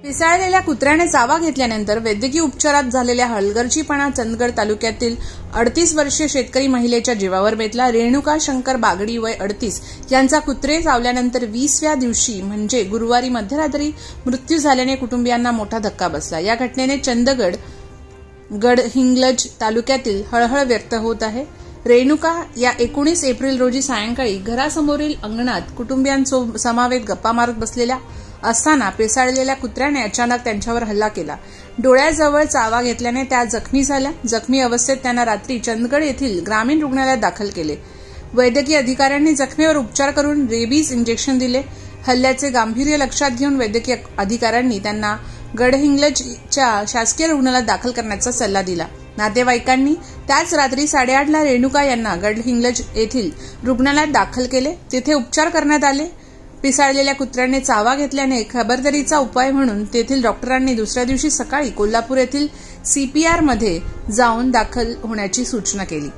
पिसाळलेल्या कुत्र्याने चावा घेतल्यानंतर वैद्यकीय उपचारात झालेल्या हलगर्जीपणा चंदगड तालुक्यातील 38 वर्षीय शेतकरी महिलेच्या जीवावर बेतला। रेणुका शंकर बागडी वय 38 यांचा कुत्रे चावल्यानंतर 20व्या दिवशी म्हणजे गुरुवारी मध्यरात्री मृत्यू झाल्याने कुटुंबियांना मोठा धक्का बसला। या घटनेने चंदगड गडहिंग्लज तालुक्यातील हळहळ व्यक्त होत आहे। रेणुका या 19 एप्रिल रोजी सायंकाळी घरासमोरील अंगणात कुटुंबियांसमवेत गप्पा मारत बसलेल्या असताना पिसाळलेल्या कुत्र्याने अचानक त्यांच्यावर हल्ला केला। डोळ्याजवळ चावा घेतल्याने त्या जखमी झाल्या। जखमी अवस्थेत त्यांना रात्री चंदगड येथील ग्रामीण रुग्णालयात दाखल केले। वैद्यकीय अधिकाऱ्यांनी जखमीवर उपचार करून रेबीज इंजेक्शन दिले। हल्ल्याचे गांभीर्य लक्षात घेऊन वैद्यकीय अधिकाऱ्यांनी त्यांना गडहिंग्लजच्या शासकीय रुग्णालयात दाखल करण्याचा सल्ला दिला। नातेवाईकांनी त्याच रात्री 8:30 ला रेणुका यांना गडहिंग्लज येथील रुग्णालयात दाखल केले। तिथे उपचार करण्यात आले। पिसाळलेल्या कुत्र्याने चावा घेतल्याने खबरदारीचा उपाय म्हणून तेथील डॉक्टरांनी दुसऱ्या दिवशी सकाळी कोल्हापूर येथील CPR मध्ये जाऊन दाखल होण्याची सूचना केली।